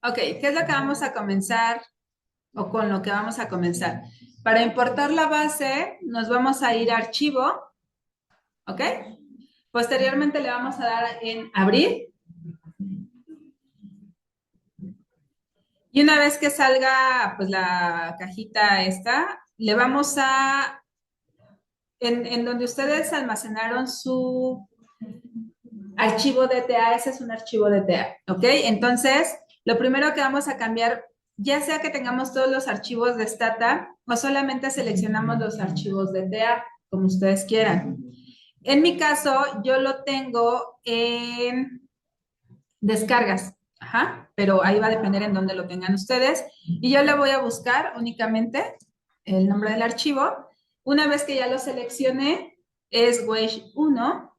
Ok, ¿qué es lo que vamos a comenzar o con lo que vamos a comenzar? Para importar la base, nos vamos a ir a archivo, ¿ok? Posteriormente le vamos a dar en abrir y una vez que salga pues la cajita esta, le vamos a, en donde ustedes almacenaron su archivo DTA, ese es un archivo DTA, ¿ok? Entonces, lo primero que vamos a cambiar, ya sea que tengamos todos los archivos de Stata o solamente seleccionamos los archivos DTA, como ustedes quieran. En mi caso, yo lo tengo en descargas, ajá, pero ahí va a depender en dónde lo tengan ustedes. Y yo le voy a buscar únicamente el nombre del archivo. Una vez que ya lo seleccioné, es Wedge 1,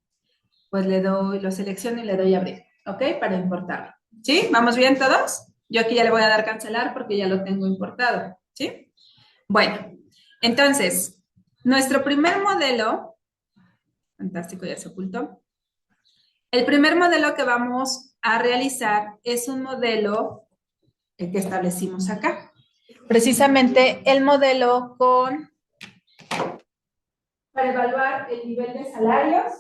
pues le doy, lo selecciono y le doy a abrir, ¿ok? Para importarlo. ¿Sí? ¿Vamos bien todos? Yo aquí ya le voy a dar cancelar porque ya lo tengo importado, ¿sí? Bueno, entonces, nuestro primer modelo, fantástico, ya se ocultó. El primer modelo que vamos a realizar es un modelo que establecimos acá. Precisamente el modelo para evaluar el nivel de salarios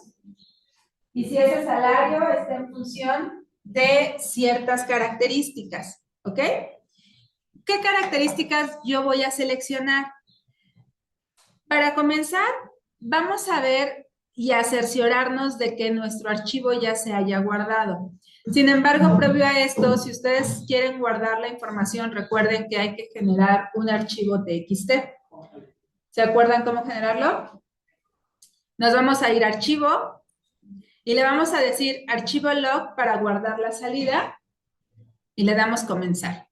y si ese salario está en función de ciertas características, ¿ok? ¿Qué características yo voy a seleccionar? Para comenzar, vamos a ver y a cerciorarnos de que nuestro archivo ya se haya guardado. Sin embargo, previo a esto, si ustedes quieren guardar la información, recuerden que hay que generar un archivo TXT. ¿Se acuerdan cómo generarlo? Nos vamos a ir a archivo y le vamos a decir archivo log para guardar la salida y le damos comenzar.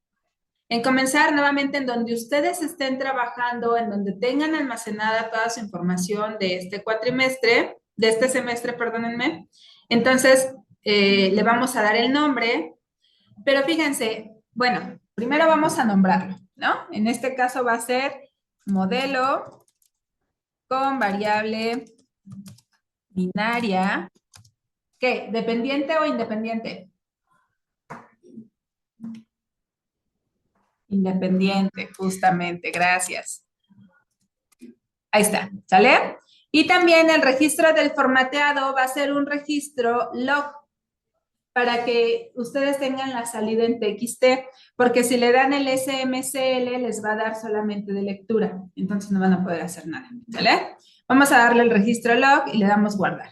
En comenzar nuevamente en donde ustedes estén trabajando, en donde tengan almacenada toda su información de este cuatrimestre, de este semestre, perdónenme. Entonces, le vamos a dar el nombre, pero fíjense, bueno, primero vamos a nombrarlo, ¿no? En este caso va a ser modelo con variable binaria, ¿qué? ¿Dependiente o independiente? Independiente, justamente, gracias. Ahí está, ¿sale? Y también el registro del formateado va a ser un registro log para que ustedes tengan la salida en TXT, porque si le dan el SMCL les va a dar solamente de lectura, entonces no van a poder hacer nada, ¿sale? Vamos a darle el registro log y le damos guardar.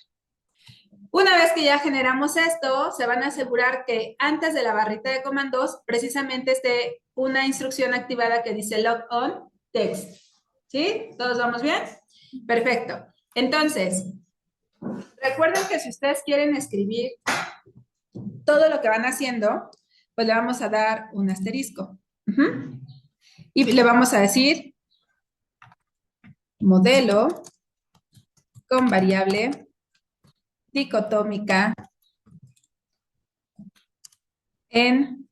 Una vez que ya generamos esto, se van a asegurar que antes de la barrita de comandos precisamente esté una instrucción activada que dice log on text. ¿Sí? ¿Todos vamos bien? Perfecto. Entonces, recuerden que si ustedes quieren escribir todo lo que van haciendo, pues le vamos a dar un asterisco. Y le vamos a decir modelo con variable dicotómica en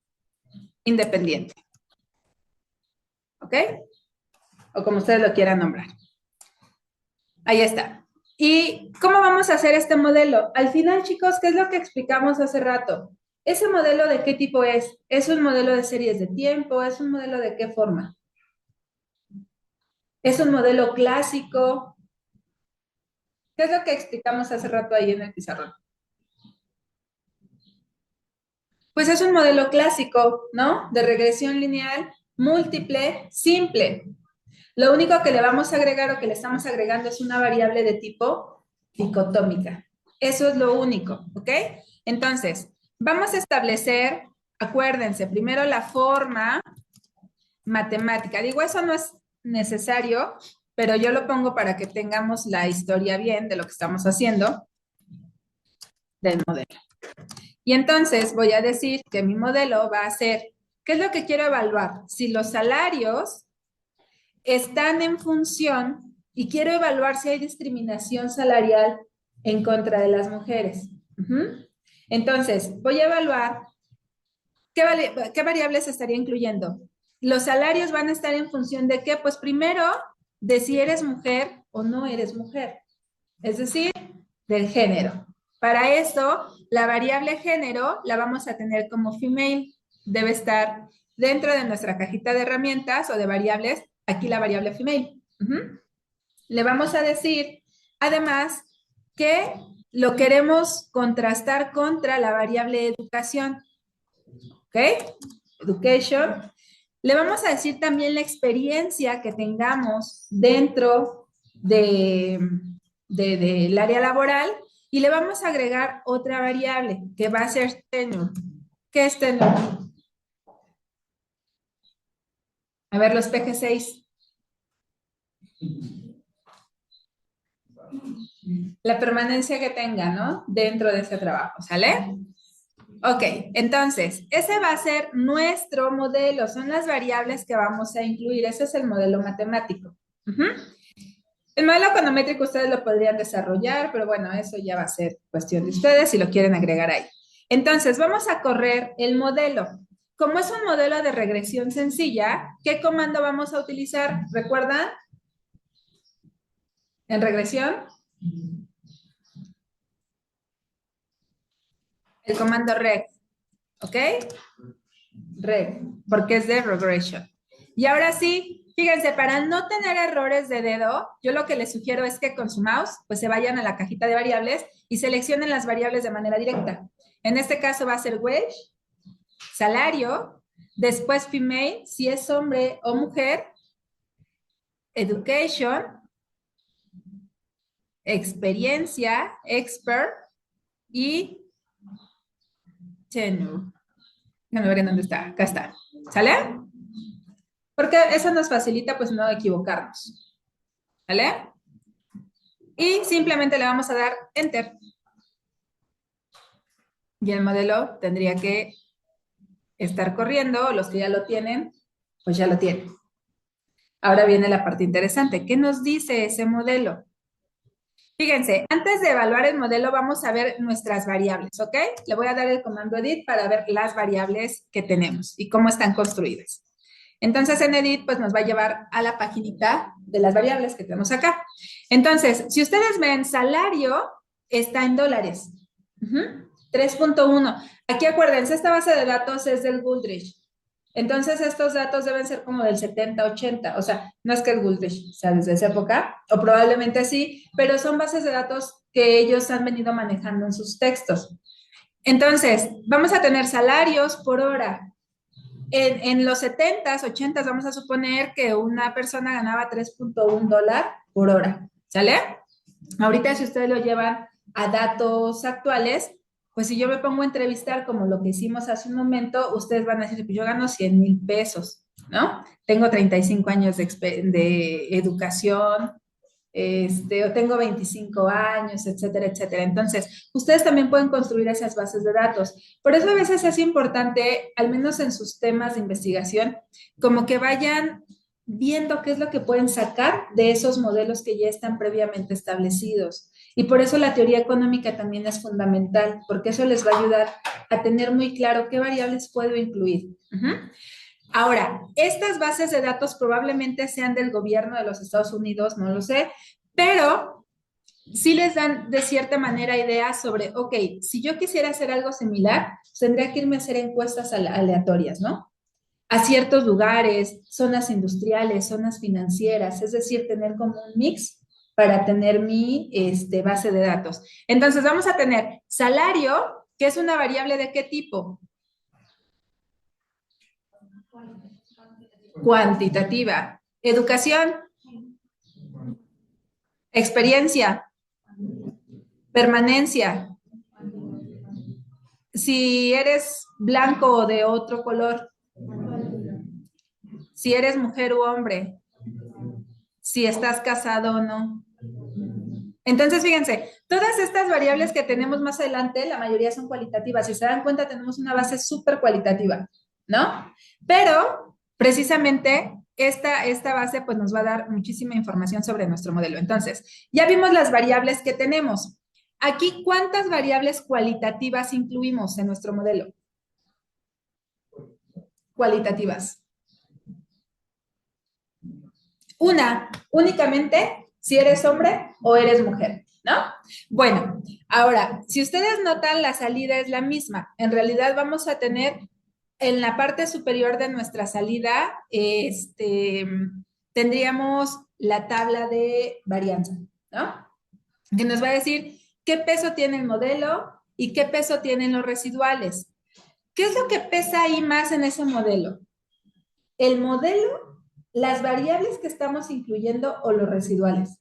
independiente. ¿Ok? O como ustedes lo quieran nombrar. Ahí está. ¿Y cómo vamos a hacer este modelo? Al final, chicos, ¿qué es lo que explicamos hace rato? ¿Ese modelo de qué tipo es? ¿Es un modelo de series de tiempo? ¿Es un modelo de qué forma? ¿Es un modelo clásico? ¿Qué es lo que explicamos hace rato ahí en el pizarrón? Pues es un modelo clásico, ¿no? De regresión lineal múltiple, simple. Lo único que le vamos a agregar o que le estamos agregando es una variable de tipo dicotómica. Eso es lo único, ¿ok? Entonces, vamos a establecer, acuérdense, primero la forma matemática. Digo, eso no es necesario, pero yo lo pongo para que tengamos la historia bien de lo que estamos haciendo del modelo. Y entonces voy a decir que mi modelo va a ser, ¿qué es lo que quiero evaluar? Si los salarios están en función y quiero evaluar si hay discriminación salarial en contra de las mujeres. Entonces, voy a evaluar qué variables estaría incluyendo. Los salarios van a estar en función de qué, pues primero, de si eres mujer o no eres mujer, es decir, del género. Para eso, la variable género la vamos a tener como female, debe estar dentro de nuestra cajita de herramientas o de variables, aquí la variable female. Le vamos a decir, además, que lo queremos contrastar contra la variable educación. ¿Ok? Education. Le vamos a decir también la experiencia que tengamos dentro del área laboral y le vamos a agregar otra variable que va a ser tenure. ¿Qué es tenure? A ver, los PG6. La permanencia que tenga, ¿no? Dentro de ese trabajo, ¿sale? Ok, entonces, ese va a ser nuestro modelo, son las variables que vamos a incluir, ese es el modelo matemático. El modelo econométrico ustedes lo podrían desarrollar, pero bueno, eso ya va a ser cuestión de ustedes si lo quieren agregar ahí. Entonces, vamos a correr el modelo. Como es un modelo de regresión sencilla, ¿qué comando vamos a utilizar? ¿Recuerdan? En regresión, el comando reg, ¿ok? Reg, porque es de regression. Y ahora sí, fíjense, para no tener errores de dedo, yo lo que les sugiero es que con su mouse, pues se vayan a la cajita de variables y seleccionen las variables de manera directa. En este caso va a ser wage, salario, después female, si es hombre o mujer, education, experiencia, expert y tenure. Déjame ver en dónde está. Acá está. ¿Sale? Porque eso nos facilita pues no equivocarnos. ¿Vale? Y simplemente le vamos a dar Enter. Y el modelo tendría que estar corriendo, los que ya lo tienen, pues ya lo tienen. Ahora viene la parte interesante. ¿Qué nos dice ese modelo? Fíjense, antes de evaluar el modelo vamos a ver nuestras variables, ¿ok? Le voy a dar el comando edit para ver las variables que tenemos y cómo están construidas. Entonces en edit pues nos va a llevar a la paginita de las variables que tenemos acá. Entonces, si ustedes ven salario, está en dólares. 3.1. Aquí acuérdense, esta base de datos es del Goodrich. Entonces, estos datos deben ser como del 70, 80. O sea, no es que el Goodrich sea desde esa época, o probablemente sí, pero son bases de datos que ellos han venido manejando en sus textos. Entonces, vamos a tener salarios por hora. En los 70s, 80s, vamos a suponer que una persona ganaba $3.1 por hora. ¿Sale? Ahorita, si ustedes lo llevan a datos actuales, pues si yo me pongo a entrevistar como lo que hicimos hace un momento, ustedes van a decir, pues yo gano 100,000 pesos, ¿no? Tengo 35 años de educación, o tengo 25 años, etcétera, etcétera. Entonces, ustedes también pueden construir esas bases de datos. Por eso a veces es importante, al menos en sus temas de investigación, como que vayan viendo qué es lo que pueden sacar de esos modelos que ya están previamente establecidos. Y por eso la teoría económica también es fundamental, porque eso les va a ayudar a tener muy claro qué variables puedo incluir. Ahora, estas bases de datos probablemente sean del gobierno de los Estados Unidos, no lo sé, pero sí les dan de cierta manera ideas sobre, ok, si yo quisiera hacer algo similar, tendría que irme a hacer encuestas aleatorias, ¿no? A ciertos lugares, zonas industriales, zonas financieras, es decir, tener como un mix para tener mi base de datos. Entonces, vamos a tener salario, que es una variable de qué tipo? Cuantitativa. Educación, experiencia, permanencia. Si eres blanco o de otro color, si eres mujer u hombre, si estás casado o no. Entonces, fíjense, todas estas variables que tenemos más adelante, la mayoría son cualitativas. Si se dan cuenta, tenemos una base súper cualitativa, ¿no? Pero precisamente esta base pues nos va a dar muchísima información sobre nuestro modelo. Entonces, ya vimos las variables que tenemos. Aquí, ¿cuántas variables cualitativas incluimos en nuestro modelo? Cualitativas. Una, únicamente si eres hombre o eres mujer, ¿no? Bueno, ahora, si ustedes notan, la salida es la misma. En realidad vamos a tener en la parte superior de nuestra salida, tendríamos la tabla de varianza, ¿no? Que nos va a decir qué peso tiene el modelo y qué peso tienen los residuales. ¿Qué es lo que pesa ahí más en ese modelo? ¿El modelo, las variables que estamos incluyendo o los residuales?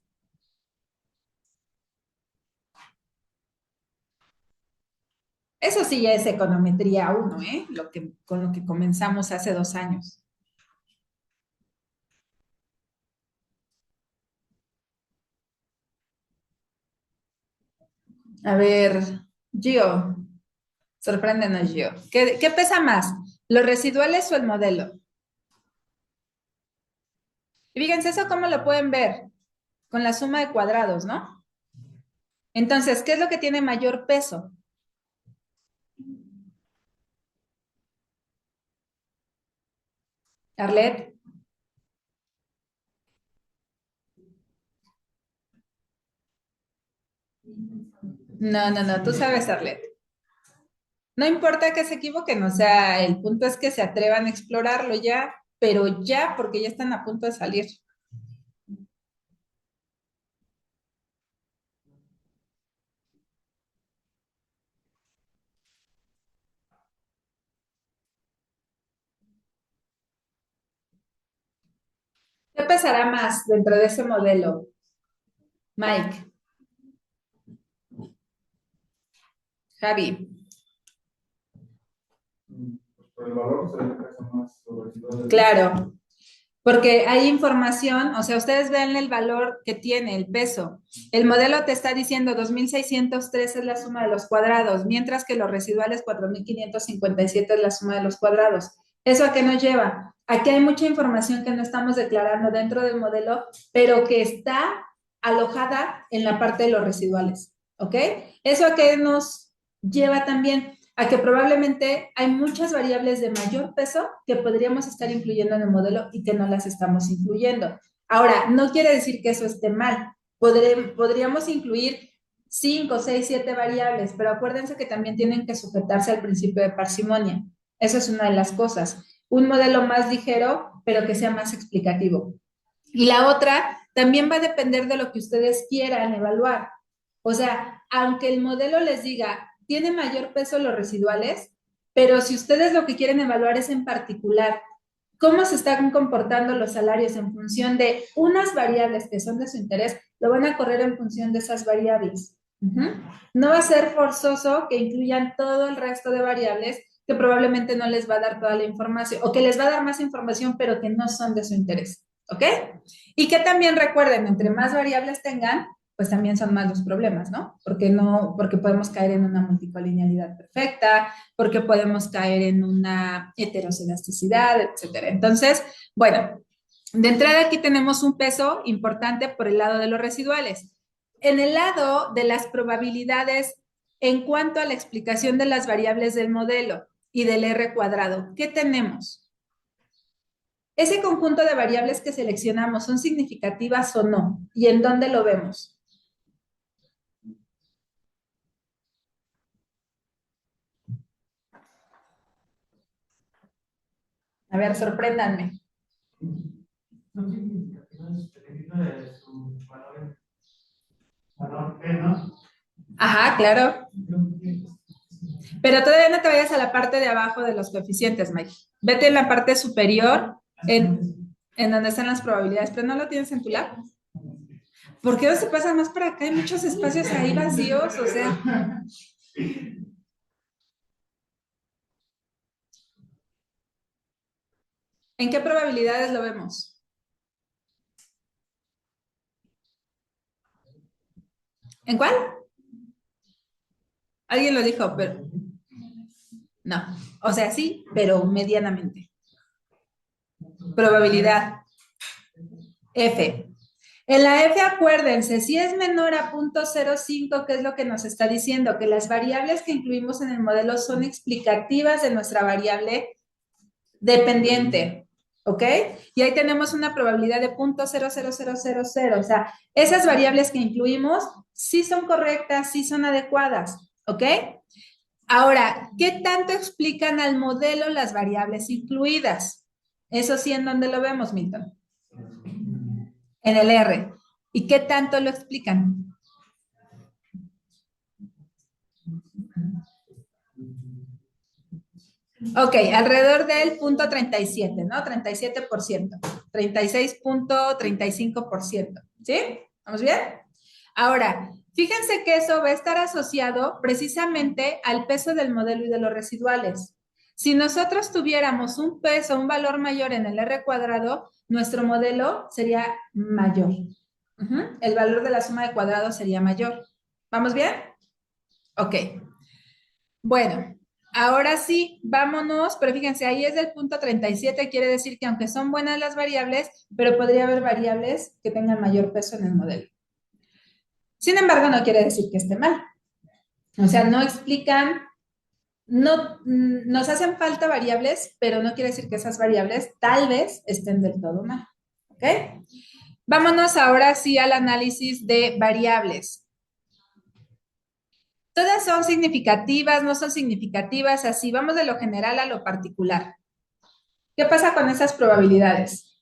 Eso sí ya es econometría uno, ¿eh? Con lo que comenzamos hace 2 años. A ver, Gio, sorpréndenos, Gio. ¿Qué pesa más? ¿Los residuales o el modelo? Y fíjense, eso cómo lo pueden ver con la suma de cuadrados, ¿no? Entonces, ¿qué es lo que tiene mayor peso? Arlet. No, no, no, tú sabes, Arlet. No importa que se equivoquen, o sea, el punto es que se atrevan a explorarlo ya, pero ya, porque ya están a punto de salir. ¿Qué pesará más dentro de ese modelo, Mike, Javi? Por el valor se le pesa más sobre todo el... Claro, porque hay información, o sea, ustedes ven el valor que tiene, el peso. El modelo te está diciendo 2.603 es la suma de los cuadrados, mientras que los residuales 4.557 es la suma de los cuadrados. ¿Eso a qué nos lleva? Aquí hay mucha información que no estamos declarando dentro del modelo, pero que está alojada en la parte de los residuales, ¿ok? ¿Eso a qué nos lleva también? A que probablemente hay muchas variables de mayor peso que podríamos estar incluyendo en el modelo y que no las estamos incluyendo. Ahora, no quiere decir que eso esté mal. Podríamos incluir 5, 6, 7 variables, pero acuérdense que también tienen que sujetarse al principio de parsimonia. Esa es una de las cosas. Un modelo más ligero, pero que sea más explicativo. Y la otra también va a depender de lo que ustedes quieran evaluar. O sea, aunque el modelo les diga, tiene mayor peso los residuales, pero si ustedes lo que quieren evaluar es en particular cómo se están comportando los salarios en función de unas variables que son de su interés, lo van a correr en función de esas variables. No va a ser forzoso que incluyan todo el resto de variables que probablemente no les va a dar toda la información o que les va a dar más información, pero que no son de su interés. ¿Ok? Y que también recuerden, entre más variables tengan, pues también son más los problemas, ¿no? Porque podemos caer en una multicolinealidad perfecta, porque podemos caer en una heteroscedasticidad, etcétera. Entonces, bueno, de entrada aquí tenemos un peso importante por el lado de los residuales. En el lado de las probabilidades en cuanto a la explicación de las variables del modelo y del R cuadrado, ¿qué tenemos? Ese conjunto de variables que seleccionamos, ¿son significativas o no? ¿Y en dónde lo vemos? A ver, sorpréndanme. Son significativas dependiendo de su valor P, ¿no? Ajá, claro. Pero todavía no te vayas a la parte de abajo de los coeficientes, Mike. Vete en la parte superior, en donde están las probabilidades, pero no lo tienes en tu lab. ¿Por qué no se pasa más para acá? Hay muchos espacios ahí vacíos, o sea. ¿En qué probabilidades lo vemos? ¿En cuál? Alguien lo dijo, pero no. O sea, sí, pero medianamente. Probabilidad F. En la F, acuérdense, si es menor a 0.05, ¿qué es lo que nos está diciendo? Que las variables que incluimos en el modelo son explicativas de nuestra variable dependiente, ¿ok? Y ahí tenemos una probabilidad de 0.00000. O sea, esas variables que incluimos sí son correctas, sí son adecuadas, ¿ok? Ahora, ¿qué tanto explican al modelo las variables incluidas? Eso sí, ¿en dónde lo vemos, Milton? En el R. ¿Y qué tanto lo explican? Ok, alrededor del punto 37, ¿no? 37%, 36.35%, ¿sí? ¿Vamos bien? Ahora, fíjense que eso va a estar asociado precisamente al peso del modelo y de los residuales. Si nosotros tuviéramos un peso, un valor mayor en el R cuadrado, nuestro modelo sería mayor. El valor de la suma de cuadrados sería mayor. ¿Vamos bien? Ok. Bueno, ahora sí, vámonos, pero fíjense, ahí es del punto 37, quiere decir que aunque son buenas las variables, pero podría haber variables que tengan mayor peso en el modelo. Sin embargo, no quiere decir que esté mal. O sea, no explican, no, nos hacen falta variables, pero no quiere decir que esas variables tal vez estén del todo mal. ¿Ok? Vámonos ahora sí al análisis de variables. Todas son significativas, no son significativas, así vamos de lo general a lo particular. ¿Qué pasa con esas probabilidades?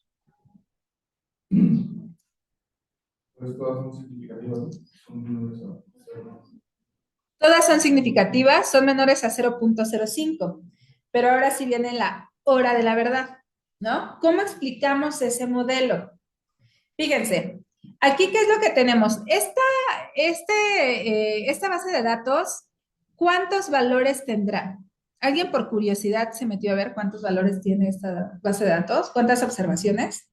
Pues todas son significativas, ¿no? Son menores a cero. Todas son significativas, son menores a 0.05. Pero ahora sí viene la hora de la verdad, ¿no? ¿Cómo explicamos ese modelo? Fíjense, aquí, ¿qué es lo que tenemos? Esta base de datos, ¿cuántos valores tendrá? ¿Alguien por curiosidad se metió a ver cuántos valores tiene esta base de datos? ¿Cuántas observaciones?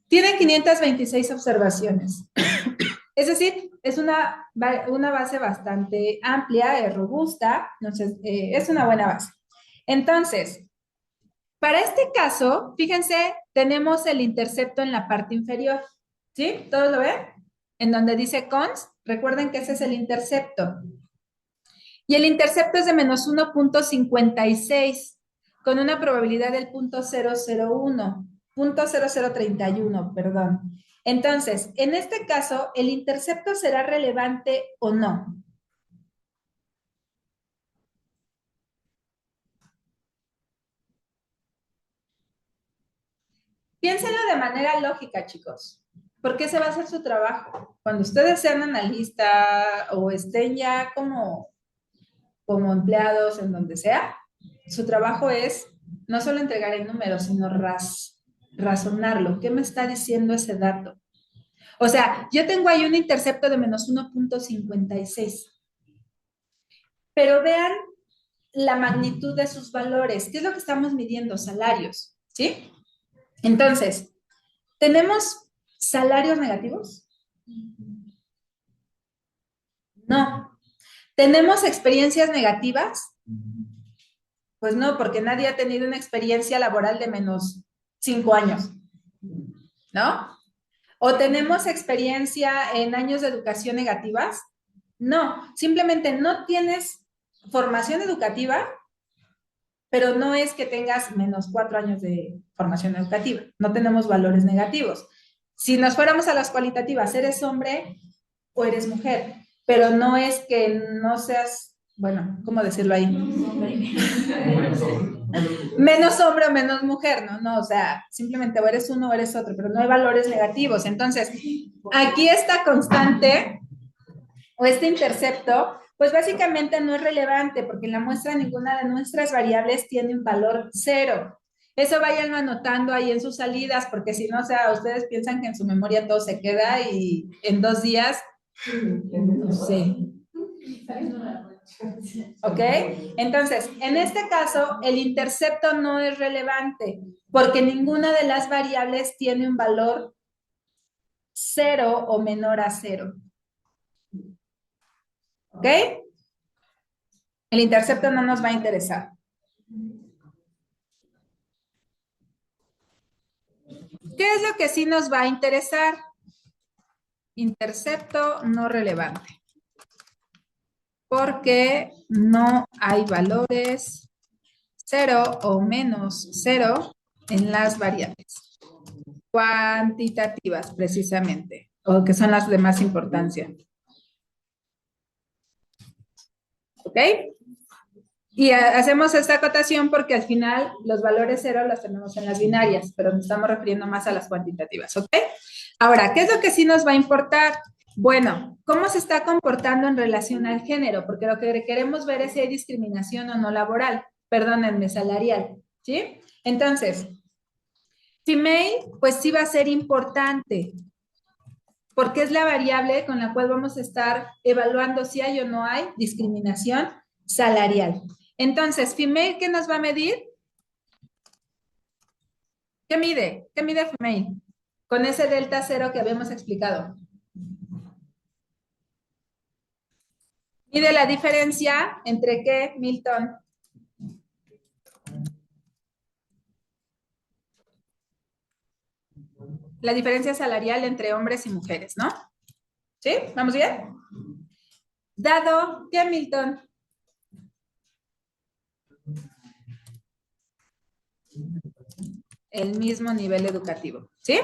Tiene 526 observaciones. Es decir, es una base bastante amplia, es robusta, entonces es una buena base. Entonces, para este caso, fíjense, tenemos el intercepto en la parte inferior, ¿sí? ¿Todos lo ven? En donde dice cons, recuerden que ese es el intercepto. Y el intercepto es de menos 1.56, con una probabilidad del 0.001, 0.0031, perdón. Entonces, en este caso, ¿el intercepto será relevante o no? Piénsenlo de manera lógica, chicos. ¿Por qué se va a hacer su trabajo? Cuando ustedes sean analista o estén ya como empleados en donde sea, su trabajo es no solo entregar el número, sino razonarlo. ¿Qué me está diciendo ese dato? O sea, yo tengo ahí un intercepto de menos 1.56, pero vean la magnitud de sus valores. ¿Qué es lo que estamos midiendo? Salarios, ¿sí? Entonces, ¿tenemos salarios negativos? No. ¿Tenemos experiencias negativas? Pues no, porque nadie ha tenido una experiencia laboral de menos 5 años, ¿no? ¿O tenemos experiencia en años de educación negativas? No, simplemente no tienes formación educativa, pero no es que tengas menos 4 años de formación educativa. No tenemos valores negativos. Si nos fuéramos a las cualitativas, ¿eres hombre o eres mujer? Pero no es que no seas, bueno, ¿cómo decirlo ahí? Menos hombre o menos mujer, ¿no? No, o sea, simplemente o eres uno o eres otro, pero no hay valores negativos. Entonces, aquí esta constante o este intercepto, pues básicamente no es relevante porque en la muestra ninguna de nuestras variables tiene un valor cero. Eso váyanlo anotando ahí en sus salidas, porque si no, o sea, ustedes piensan que en su memoria todo se queda y en 2 días, no sé. ¿Ok? Entonces, en este caso, el intercepto no es relevante porque ninguna de las variables tiene un valor cero o menor a cero. ¿Ok? El intercepto no nos va a interesar. ¿Qué es lo que sí nos va a interesar? Intercepto no relevante. Porque no hay valores cero o menos cero en las variables cuantitativas, precisamente, o que son las de más importancia. ¿Ok? Y hacemos esta acotación porque al final los valores cero los tenemos en las binarias, pero nos estamos refiriendo más a las cuantitativas, ¿ok? Ahora, ¿qué es lo que sí nos va a importar? Bueno, ¿cómo se está comportando en relación al género? Porque lo que queremos ver es si hay discriminación o no laboral, perdónenme, salarial, ¿sí? Entonces, female, pues sí va a ser importante, porque es la variable con la cual vamos a estar evaluando si hay o no hay discriminación salarial. Entonces, female, ¿qué nos va a medir? ¿Qué mide? ¿Qué mide female? Con ese delta cero que habíamos explicado. Mide la diferencia entre qué, Milton. La diferencia salarial entre hombres y mujeres, ¿no? ¿Sí? ¿Vamos bien? Dado, ¿qué, Milton? El mismo nivel educativo, ¿sí?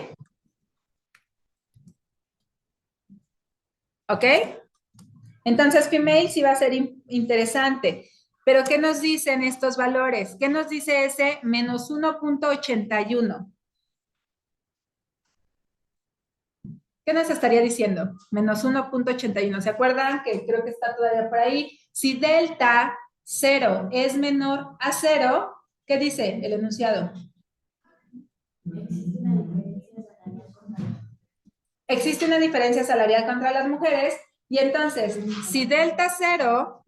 ¿Ok? Entonces, female sí va a ser interesante. Pero, ¿qué nos dicen estos valores? ¿Qué nos dice ese menos 1.81? ¿Qué nos estaría diciendo? Menos 1.81. ¿Se acuerdan que creo que está todavía por ahí? Si delta cero es menor a cero, ¿qué dice el enunciado? Existe una diferencia salarial contra las mujeres y entonces, si delta cero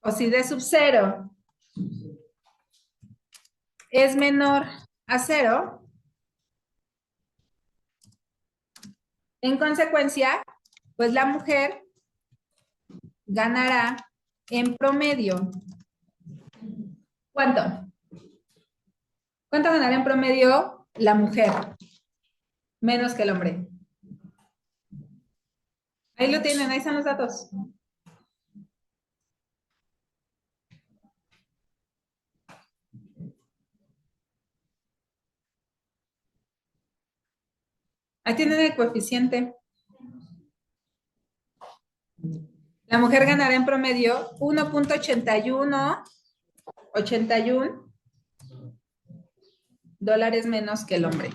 o si D sub cero es menor a cero, en consecuencia, pues la mujer ganará en promedio. ¿Cuánto? ¿Cuánto ganará en promedio la mujer? Menos que el hombre. Ahí lo tienen, ahí están los datos. Ahí tienen el coeficiente. La mujer ganará en promedio 1.81 dólares menos que el hombre.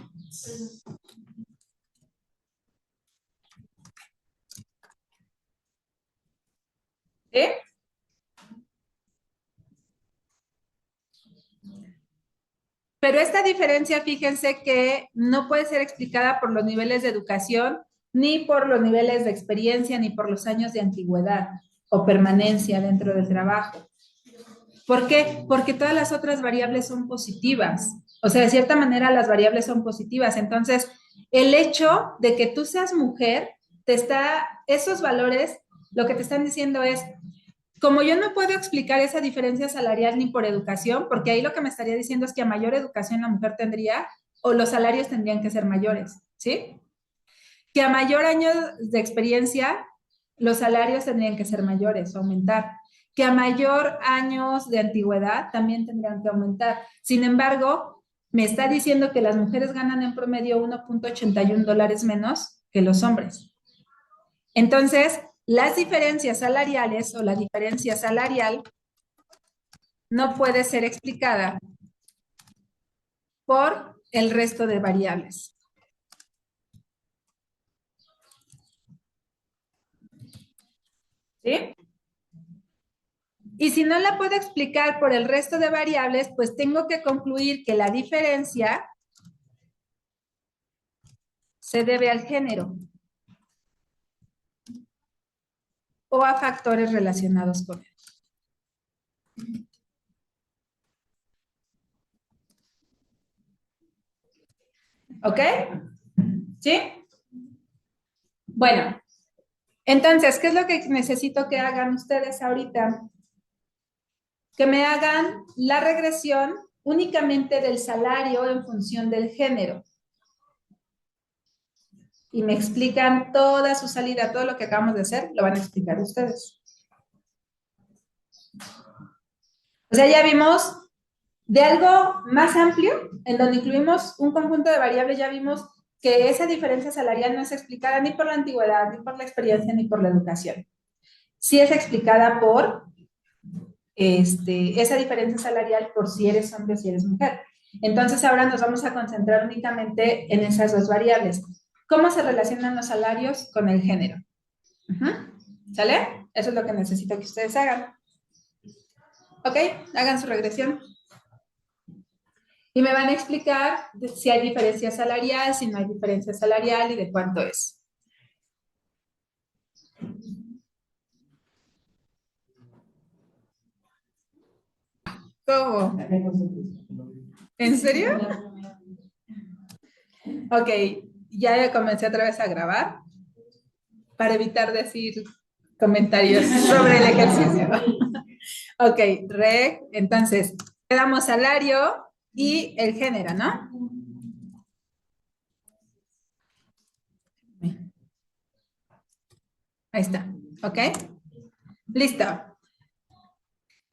¿Sí? Pero esta diferencia, fíjense que no puede ser explicada por los niveles de educación, ni por los niveles de experiencia, ni por los años de antigüedad o permanencia dentro del trabajo. ¿Por qué? Porque todas las otras variables son positivas. O sea, de cierta manera las variables son positivas. Entonces, el hecho de que tú seas mujer, esos valores, lo que te están diciendo es, como yo no puedo explicar esa diferencia salarial ni por educación, porque ahí lo que me estaría diciendo es que a mayor educación la mujer tendría o los salarios tendrían que ser mayores, ¿sí? Que a mayor año de experiencia los salarios tendrían que ser mayores o aumentar. Que a mayor años de antigüedad también tendrían que aumentar. Sin embargo, me está diciendo que las mujeres ganan en promedio 1.81 dólares menos que los hombres. Entonces, las diferencias salariales o la diferencia salarial no puede ser explicada por el resto de variables. ¿Sí? Y si no la puedo explicar por el resto de variables, pues tengo que concluir que la diferencia se debe al género o a factores relacionados con él. ¿Ok? ¿Sí? Bueno, entonces, ¿qué es lo que necesito que hagan ustedes ahorita? Que me hagan la regresión únicamente del salario en función del género. Y me explican toda su salida, todo lo que acabamos de hacer, lo van a explicar ustedes. O sea, ya vimos de algo más amplio, en donde incluimos un conjunto de variables, ya vimos que esa diferencia salarial no es explicada ni por la antigüedad, ni por la experiencia, ni por la educación. Sí es explicada por esa diferencia salarial por si eres hombre o si eres mujer. Entonces ahora nos vamos a concentrar únicamente en esas dos variables. ¿Cómo se relacionan los salarios con el género? ¿Sale? Eso es lo que necesito que ustedes hagan. ¿Ok? Hagan su regresión. Y me van a explicar si hay diferencia salarial, si no hay diferencia salarial y de cuánto es. ¿Cómo? ¿En serio? Ok, ya comencé otra vez a grabar para evitar decir comentarios sobre el ejercicio. Ok, entonces, le damos salario y el género, ¿no? Ahí está, ¿ok? Listo.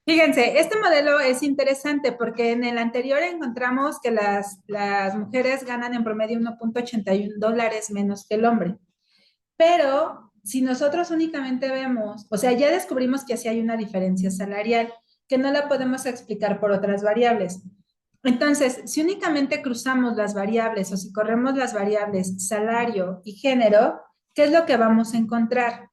Fíjense, este modelo es interesante porque en el anterior encontramos que las mujeres ganan en promedio 1.81 dólares menos que el hombre. Pero si nosotros únicamente vemos, o sea, ya descubrimos que sí hay una diferencia salarial, que no la podemos explicar por otras variables. Entonces, si únicamente cruzamos las variables o si corremos las variables salario y género, ¿qué es lo que vamos a encontrar?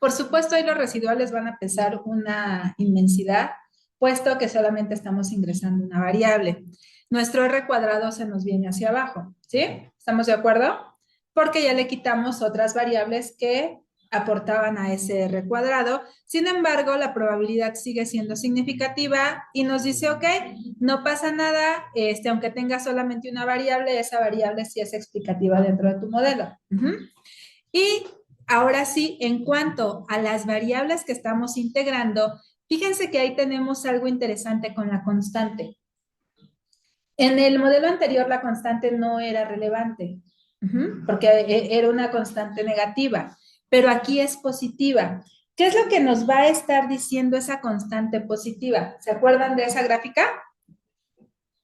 Por supuesto, ahí los residuales van a pesar una inmensidad, puesto que solamente estamos ingresando una variable. Nuestro R cuadrado se nos viene hacia abajo, ¿sí? ¿Estamos de acuerdo? Porque ya le quitamos otras variables que aportaban a ese R cuadrado. Sin embargo, la probabilidad sigue siendo significativa y nos dice, ok, no pasa nada, aunque tenga solamente una variable, esa variable sí es explicativa dentro de tu modelo. Y ahora sí, en cuanto a las variables que estamos integrando, fíjense que ahí tenemos algo interesante con la constante. En el modelo anterior la constante no era relevante, porque era una constante negativa, pero aquí es positiva. ¿Qué es lo que nos va a estar diciendo esa constante positiva? ¿Se acuerdan de esa gráfica?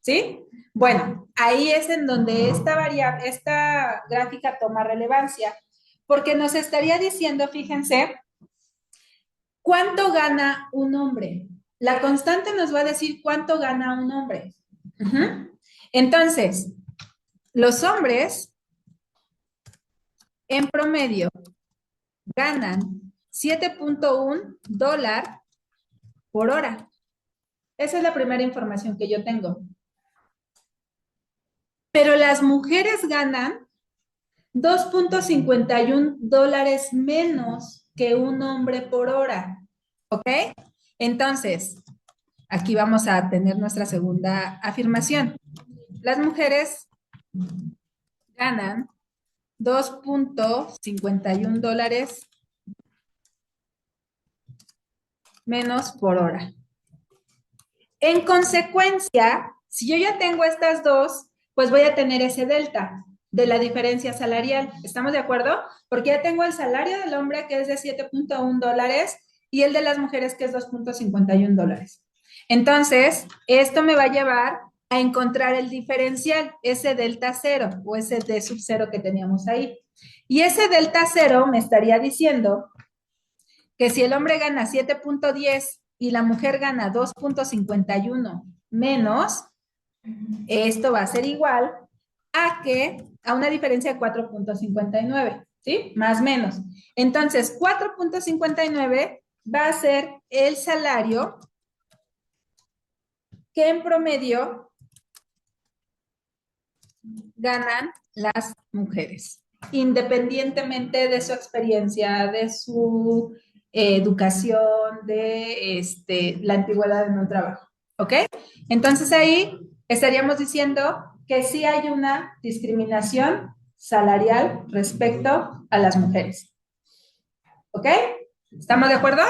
¿Sí? Bueno, ahí es en donde esta gráfica toma relevancia, porque nos estaría diciendo, fíjense, ¿cuánto gana un hombre? La constante nos va a decir cuánto gana un hombre. Entonces, los hombres en promedio ganan 7.1 dólar por hora. Esa es la primera información que yo tengo. Pero las mujeres ganan 2.51 dólares menos que un hombre por hora. ¿Ok? Entonces, aquí vamos a tener nuestra segunda afirmación. Las mujeres ganan 2.51 dólares menos por hora. En consecuencia, si yo ya tengo estas dos, pues voy a tener ese delta de la diferencia salarial. ¿Estamos de acuerdo? Porque ya tengo el salario del hombre que es de 7.1 dólares y el de las mujeres que es 2.51 dólares. Entonces, esto me va a llevar a encontrar el diferencial, ese delta cero o ese D sub cero que teníamos ahí. Y ese delta cero me estaría diciendo que si el hombre gana 7.10 y la mujer gana 2.51 menos, esto va a ser igual a una diferencia de 4.59, ¿sí? Más menos. Entonces, 4.59 va a ser el salario que en promedio ganan las mujeres, independientemente de su experiencia, de su educación, de la antigüedad en un trabajo. ¿Ok? Entonces ahí estaríamos diciendo que sí hay una discriminación salarial respecto a las mujeres. ¿Ok? ¿Estamos de acuerdo?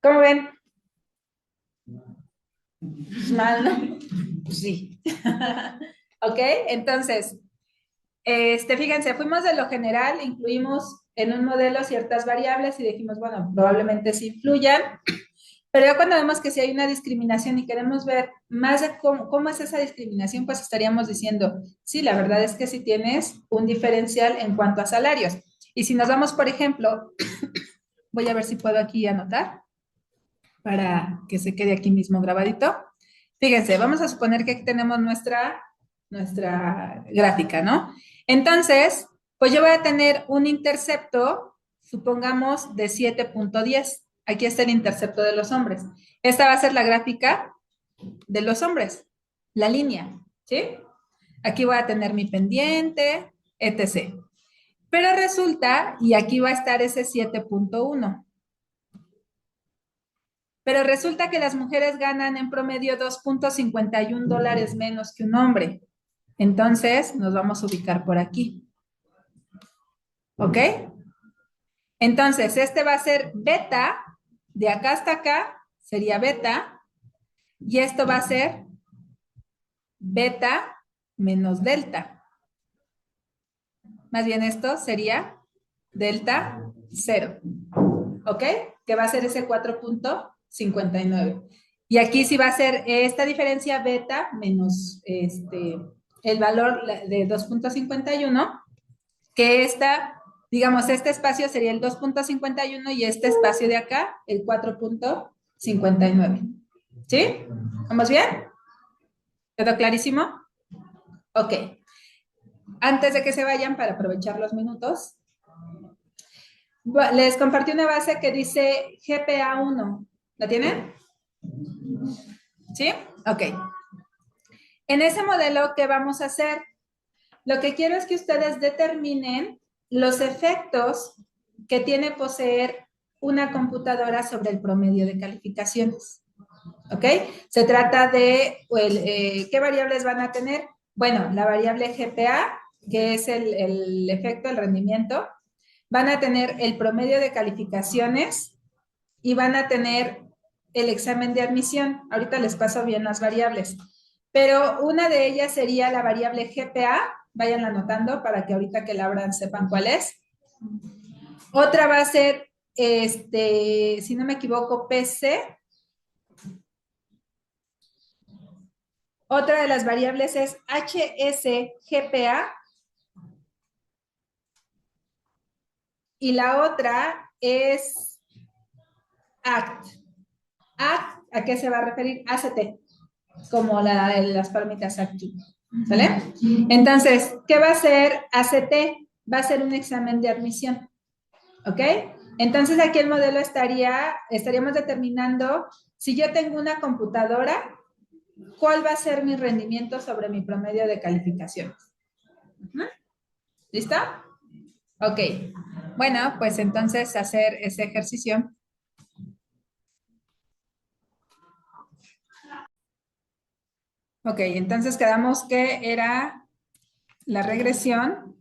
¿Cómo ven? Mal, ¿no? Pues sí. ¿Ok? Entonces, Fíjense, fuimos de lo general, incluimos en un modelo ciertas variables y dijimos, bueno, probablemente sí influyan, pero ya cuando vemos que si hay una discriminación y queremos ver más de cómo es esa discriminación, pues estaríamos diciendo, sí, la verdad es que sí tienes un diferencial en cuanto a salarios. Y si nos vamos, por ejemplo, voy a ver si puedo aquí anotar para que se quede aquí mismo grabadito. Fíjense, vamos a suponer que aquí tenemos nuestra gráfica, ¿no? Entonces, pues yo voy a tener un intercepto, supongamos, de 7.10. Aquí está el intercepto de los hombres. Esta va a ser la gráfica de los hombres, la línea, ¿sí? Aquí voy a tener mi pendiente, etc. Pero resulta, y aquí va a estar ese 7.1. Pero resulta que las mujeres ganan en promedio $2.51 menos que un hombre. Entonces, nos vamos a ubicar por aquí. ¿Ok? Entonces, este va a ser beta, de acá hasta acá sería beta, y esto va a ser beta menos delta. Más bien esto sería delta cero. ¿Ok? Que va a ser ese 4.59. Y aquí sí va a ser esta diferencia beta menos el valor de 2.51, que digamos, este espacio sería el 2.51 y este espacio de acá, el 4.59. ¿Sí? ¿Vamos bien? ¿Quedó clarísimo? Ok. Antes de que se vayan, para aprovechar los minutos, les compartí una base que dice GPA1. ¿La tienen? ¿Sí? Ok. En ese modelo, ¿qué vamos a hacer? Lo que quiero es que ustedes determinen los efectos que tiene poseer una computadora sobre el promedio de calificaciones. ¿Ok? Se trata de qué variables van a tener. Bueno, la variable GPA, que es el efecto, el rendimiento. Van a tener el promedio de calificaciones y van a tener el examen de admisión. Ahorita les paso bien las variables. Pero una de ellas sería la variable GPA, vayan anotando para que ahorita que la abran sepan cuál es. Otra va a ser, si no me equivoco, PC. Otra de las variables es HSGPA y la otra es ACT. ACT, ¿a qué se va a referir? ACT, como las palmitas ACT. ¿Sale? Entonces, ¿qué va a ser ACT? Va a ser un examen de admisión. ¿Ok? Entonces aquí el modelo estaríamos determinando si yo tengo una computadora, cuál va a ser mi rendimiento sobre mi promedio de calificaciones. ¿Listo? Ok. Bueno, pues entonces hacer ese ejercicio. Ok, entonces quedamos que era la regresión.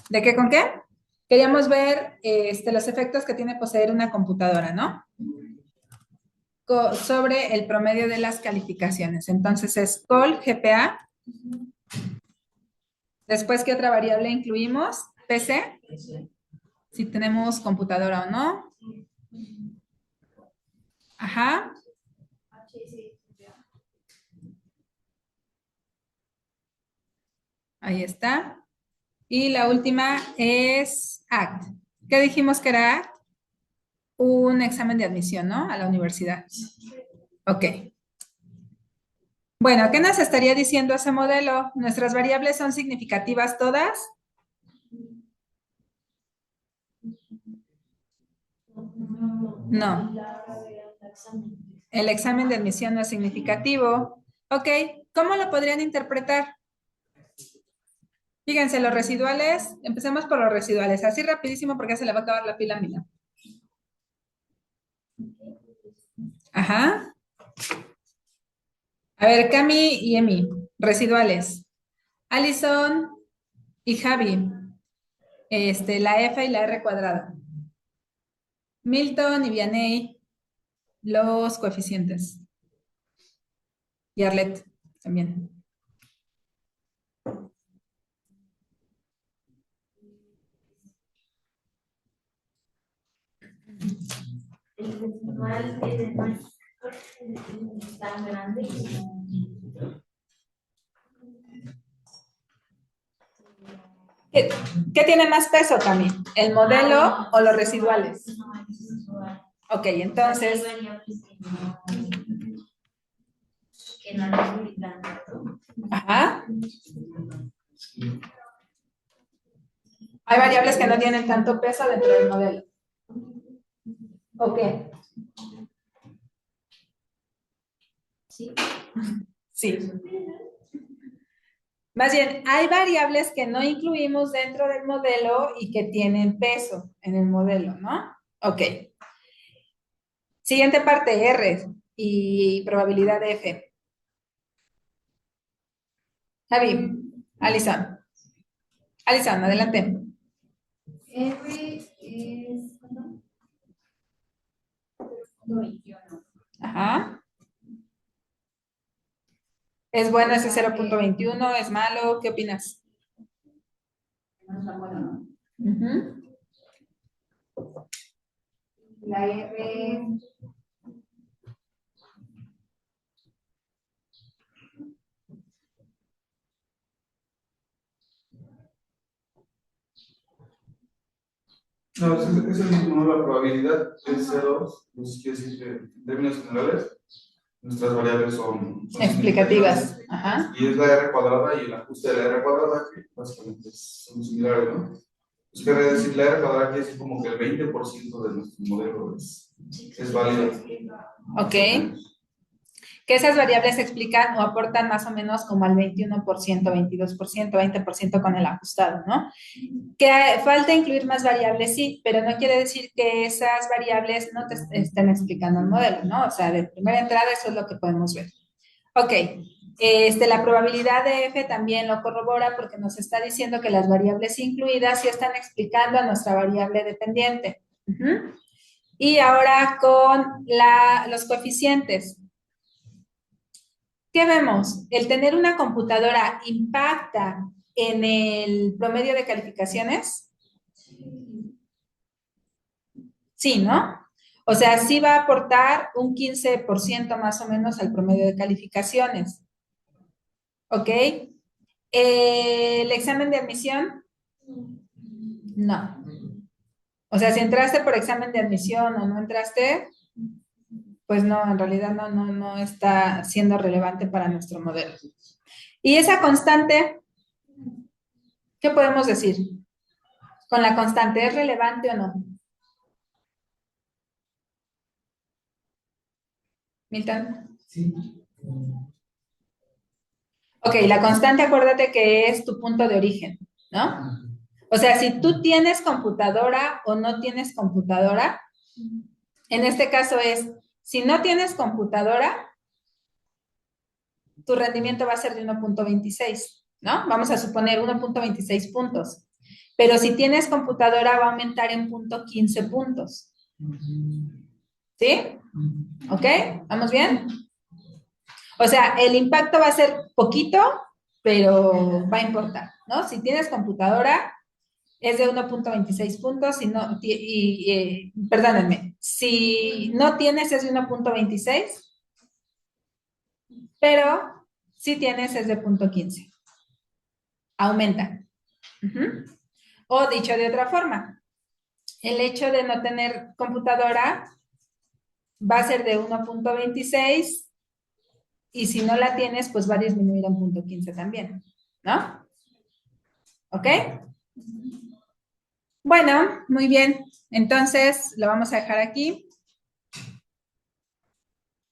¿De qué con qué? Queríamos ver los efectos que tiene poseer una computadora, ¿no? Sobre el promedio de las calificaciones. Entonces es call GPA. Después, ¿qué otra variable incluimos? PC, si tenemos computadora o no. Ajá. Ahí está. Y la última es ACT. ¿Qué dijimos que era ACT? Un examen de admisión, ¿no? A la universidad. Ok. Bueno, ¿qué nos estaría diciendo ese modelo? ¿Nuestras variables son significativas todas? No. El examen de admisión no es significativo. Ok. ¿Cómo lo podrían interpretar? Fíjense, los residuales, empecemos por los residuales, así rapidísimo porque se le va a acabar la pila a Mila. Ajá. A ver, Cami y Emi, residuales. Alison y Javi, la F y la R cuadrada. Milton y Vianney, los coeficientes. Y Arlet también. El residual no es tan grande. ¿Qué, qué tiene más peso, Cami? ¿El modelo o los residuales? No, el residual. Ok, entonces, Hay variables que no nos limitan tanto. ajá. Hay variables que no tienen tanto peso dentro del modelo. Ok. Sí. Sí. Más bien, hay variables que no incluimos dentro del modelo y que tienen peso en el modelo, ¿no? Ok. Siguiente parte, R y probabilidad de F. Javi, Alison. Alison, adelante. R es, ¿cuánto? 21. Ajá. ¿Es bueno ese 0.21? ¿Es malo? ¿Qué opinas? No está bueno, ¿no? Ujú. La R No, es el mismo, ¿no? La probabilidad es cero, pues quiere decir que en términos generales nuestras variables son Explicativas. Ajá. y es la R cuadrada y el ajuste de la R cuadrada, que básicamente son similares, ¿no? Pues quiere decir, la R cuadrada quiere decir como que el 20% de nuestro modelo es válido. Ok. Que esas variables explican o aportan más o menos como al 21%, 22%, 20% con el ajustado, ¿no? Que falta incluir más variables, sí, pero no quiere decir que esas variables no te estén explicando el modelo, ¿no? O sea, de primera entrada eso es lo que podemos ver. Ok, la probabilidad de F también lo corrobora porque nos está diciendo que las variables incluidas sí están explicando a nuestra variable dependiente. Ujú. Y ahora con los coeficientes. ¿Qué vemos? ¿El tener una computadora impacta en el promedio de calificaciones? Sí, ¿no? O sea, sí va a aportar un 15% más o menos al promedio de calificaciones. ¿Ok? ¿El examen de admisión? No. O sea, si entraste por examen de admisión o no entraste, pues no, en realidad no está siendo relevante para nuestro modelo. Y esa constante, ¿qué podemos decir? ¿Con la constante es relevante o no? Milton. Sí. Ok, la constante, acuérdate que es tu punto de origen, ¿no? O sea, si tú tienes computadora o no tienes computadora, en este caso es, si no tienes computadora, tu rendimiento va a ser de 1.26, ¿no? Vamos a suponer 1.26 puntos. Pero si tienes computadora, va a aumentar en 0.15 puntos. ¿Sí? ¿Ok? ¿Vamos bien? O sea, el impacto va a ser poquito, pero va a importar, ¿no? Si tienes computadora, es de 1.26 puntos, perdónenme, si no tienes es de 1.26, pero si tienes es de 0.15. Aumenta. Ujú. O dicho de otra forma, el hecho de no tener computadora va a ser de 1.26 y si no la tienes, pues va a disminuir en 0.15 también, ¿no? ¿Ok? Bueno, muy bien. Entonces, lo vamos a dejar aquí.